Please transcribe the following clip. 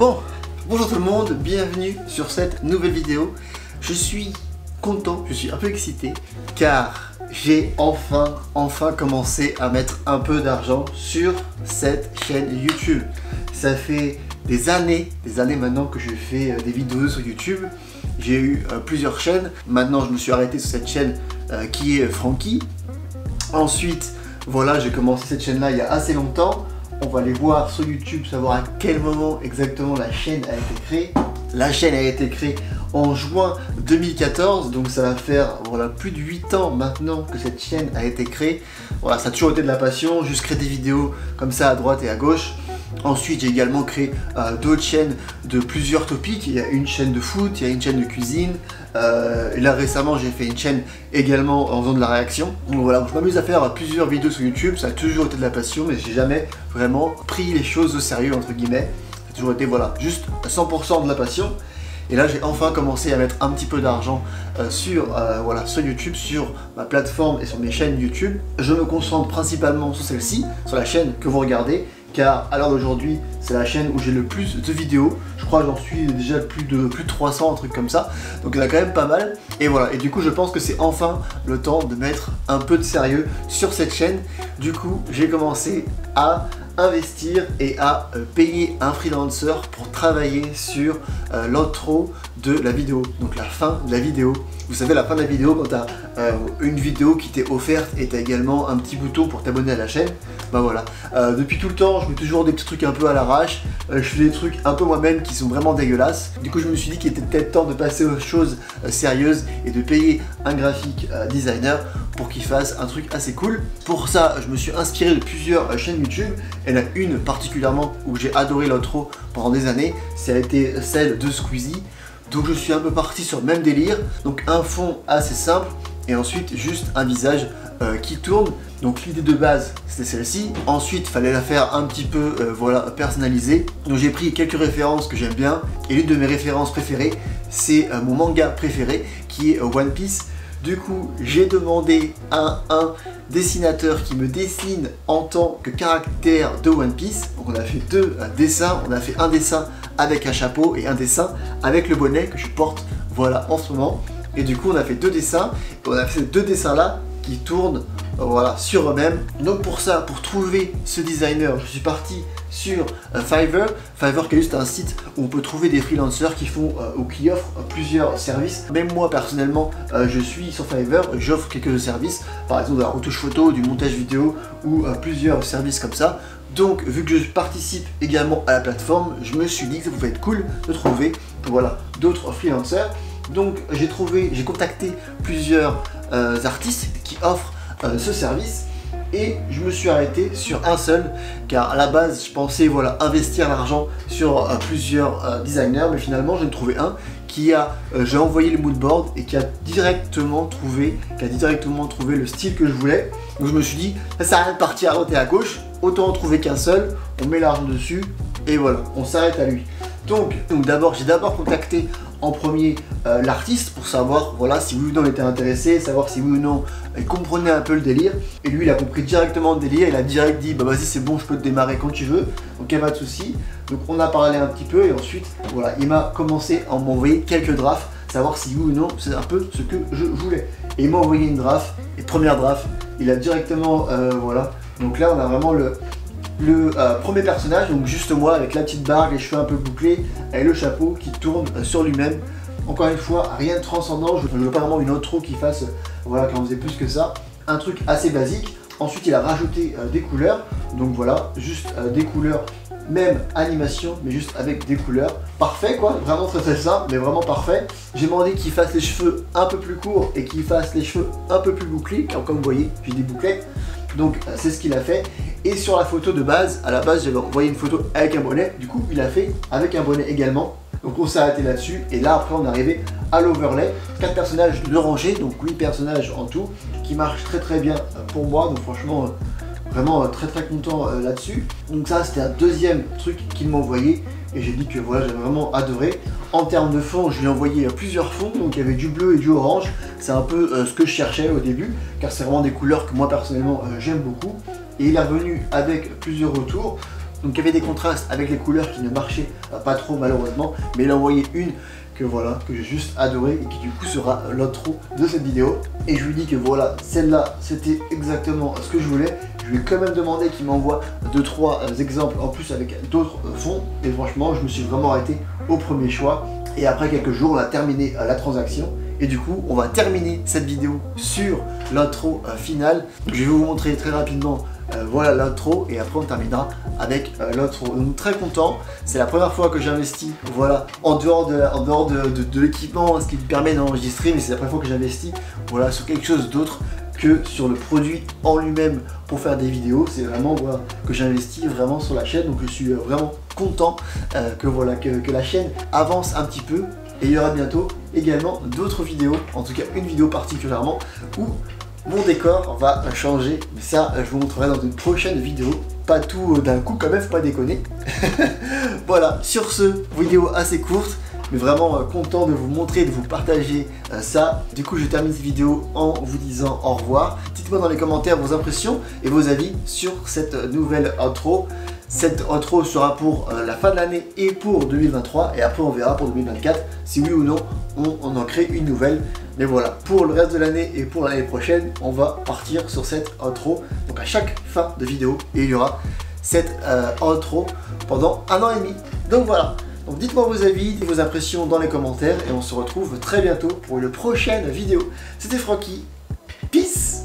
Bon, bonjour tout le monde, bienvenue sur cette nouvelle vidéo. Je suis content, je suis un peu excité car j'ai enfin commencé à mettre un peu d'argent sur cette chaîne YouTube. Ça fait des années maintenant que je fais des vidéos sur YouTube. J'ai eu plusieurs chaînes. Maintenant je me suis arrêté sur cette chaîne qui est Frankie. Ensuite voilà, j'ai commencé cette chaîne là il y a assez longtemps. On va aller voir sur YouTube, savoir à quel moment exactement la chaîne a été créée. La chaîne a été créée en juin 2014, donc ça va faire voilà, plus de 8 ans maintenant que cette chaîne a été créée. Voilà, ça a toujours été de la passion, juste créer des vidéos comme ça à droite et à gauche. Ensuite, j'ai également créé d'autres chaînes de plusieurs topics. Il y a une chaîne de foot, il y a une chaîne de cuisine. Et là récemment, j'ai fait une chaîne également en faisant de la réaction. Donc voilà, je m'amuse à faire plusieurs vidéos sur YouTube. Ça a toujours été de la passion, mais j'ai jamais vraiment pris les choses au sérieux entre guillemets. Ça a toujours été voilà, juste 100% de la passion. Et là, j'ai enfin commencé à mettre un petit peu d'argent sur YouTube, sur ma plateforme et sur mes chaînes YouTube. Je me concentre principalement sur celle-ci, sur la chaîne que vous regardez, car à l'heure d'aujourd'hui, c'est la chaîne où j'ai le plus de vidéos. Je crois que j'en suis déjà plus de 300, un truc comme ça. Donc il y en a quand même pas mal. Et voilà, et du coup, je pense que c'est enfin le temps de mettre un peu de sérieux sur cette chaîne. Du coup, j'ai commencé à investir et à payer un freelancer pour travailler sur l'intro de la vidéo, donc la fin de la vidéo. Vous savez, la fin de la vidéo, quand tu as une vidéo qui t'est offerte et tu as également un petit bouton pour t'abonner à la chaîne. Bah voilà, depuis tout le temps, je mets toujours des petits trucs un peu à l'arrache. Je fais des trucs un peu moi-même qui sont vraiment dégueulasses. Du coup, je me suis dit qu'il était peut-être temps de passer aux choses sérieuses et de payer un graphic designer pour qu'il fasse un truc assez cool. Pour ça, je me suis inspiré de plusieurs chaînes YouTube. Il y en a une particulièrement où j'ai adoré l'intro pendant des années. Ça a été celle de Squeezie. Donc je suis un peu parti sur le même délire. Donc un fond assez simple et ensuite juste un visage qui tourne. Donc l'idée de base c'était celle-ci. Ensuite il fallait la faire un petit peu voilà, personnalisée. Donc j'ai pris quelques références que j'aime bien. Et l'une de mes références préférées c'est mon manga préféré qui est One Piece. Du coup, j'ai demandé à un dessinateur qui me dessine en tant que caractère de One Piece. Donc on a fait deux dessins. On a fait un dessin avec un chapeau et un dessin avec le bonnet que je porte voilà, en ce moment. Et du coup, on a fait deux dessins. Et on a fait ces deux dessins-là qui tournent voilà, sur eux-mêmes. Donc pour ça, pour trouver ce designer, je suis parti sur Fiverr. Fiverr qui est juste un site où on peut trouver des freelancers qui font ou qui offrent plusieurs services. Même moi personnellement, je suis sur Fiverr, j'offre quelques services, par exemple de la retouche photo, du montage vidéo ou plusieurs services comme ça. Donc vu que je participe également à la plateforme, je me suis dit que ça pouvait être cool de trouver voilà, d'autres freelancers. Donc j'ai contacté plusieurs artistes qui offrent ce service et je me suis arrêté sur un seul car à la base je pensais voilà, investir l'argent sur plusieurs designers, mais finalement j'en ai trouvé un qui a j'ai envoyé le moodboard et qui a directement trouvé le style que je voulais. Donc je me suis dit ça sert à rien de partir à droite et à gauche, autant en trouver qu'un seul, on met l'argent dessus et voilà, on s'arrête à lui. Donc j'ai d'abord contacté en premier l'artiste pour savoir voilà, si oui ou non il était intéressé, savoir si oui ou non il comprenait un peu le délire. Et lui il a compris directement le délire, il a direct dit bah vas-y c'est bon, je peux te démarrer quand tu veux, donc il n'y a pas de souci. Donc on a parlé un petit peu et ensuite voilà, il m'a commencé à m'envoyer quelques drafts, savoir si oui ou non c'est un peu ce que je voulais. Et il m'a envoyé une draft, et première draft, il a directement voilà, donc là on a vraiment le premier personnage, donc juste moi avec la petite barbe, les cheveux un peu bouclés et le chapeau qui tourne sur lui-même. Encore une fois, rien de transcendant, je ne veux pas vraiment une intro qui fasse, voilà, qui en faisait plus que ça. Un truc assez basique. Ensuite il a rajouté des couleurs, donc voilà, juste des couleurs, même animation, mais juste avec des couleurs. Parfait quoi, vraiment très simple, mais vraiment parfait. J'ai demandé qu'il fasse les cheveux un peu plus courts et qu'il fasse les cheveux un peu plus bouclés, car comme vous voyez, j'ai des bouclettes. Donc c'est ce qu'il a fait. Et sur la photo de base, à la base j'avais envoyé une photo avec un bonnet, du coup il a fait avec un bonnet également. Donc on s'est arrêté là-dessus et là après on est arrivé à l'overlay. 4 personnages de rangée, donc 8 personnages en tout, qui marchent très bien pour moi, donc franchement vraiment très content là-dessus. Donc ça c'était un deuxième truc qu'il m'a envoyé et j'ai dit que voilà, j'avais vraiment adoré. En termes de fond, je lui ai envoyé plusieurs fonds, donc il y avait du bleu et du orange. C'est un peu ce que je cherchais au début, car c'est vraiment des couleurs que moi personnellement j'aime beaucoup. Et il est revenu avec plusieurs retours. Donc il y avait des contrastes avec les couleurs qui ne marchaient pas trop malheureusement, mais il a envoyé une que voilà, que j'ai juste adoré et qui du coup sera l'intro de cette vidéo. Et je lui dis que voilà, celle-là c'était exactement ce que je voulais. Je lui ai quand même demandé qu'il m'envoie 2-3 exemples en plus avec d'autres fonds. Et franchement, je me suis vraiment arrêté au premier choix. Et après quelques jours, on a terminé la transaction. Et du coup, on va terminer cette vidéo sur l'intro finale. Je vais vous montrer très rapidement voilà l'intro et après on terminera avec l'intro. Donc très content, c'est la première fois que j'investis voilà, en dehors de l'équipement, ce qui me permet d'enregistrer, mais c'est la première fois que j'investis voilà, sur quelque chose d'autre que sur le produit en lui-même pour faire des vidéos. C'est vraiment voilà, que j'investis vraiment sur la chaîne, donc je suis vraiment content que la chaîne avance un petit peu. Et il y aura bientôt également d'autres vidéos, en tout cas une vidéo particulièrement où mon décor va changer, mais ça je vous montrerai dans une prochaine vidéo, pas tout d'un coup quand même, faut pas déconner. Voilà, sur ce, vidéo assez courte, mais vraiment content de vous montrer, de vous partager ça. Du coup je termine cette vidéo en vous disant au revoir. Dites-moi dans les commentaires vos impressions et vos avis sur cette nouvelle intro. Cette intro sera pour la fin de l'année et pour 2023, et après on verra pour 2024 si oui ou non on en crée une nouvelle. Mais voilà, pour le reste de l'année et pour l'année prochaine, on va partir sur cette intro. Donc à chaque fin de vidéo, il y aura cette intro pendant 1 an et demi. Donc voilà, donc dites-moi vos avis, vos impressions dans les commentaires et on se retrouve très bientôt pour une prochaine vidéo. C'était Francky, peace!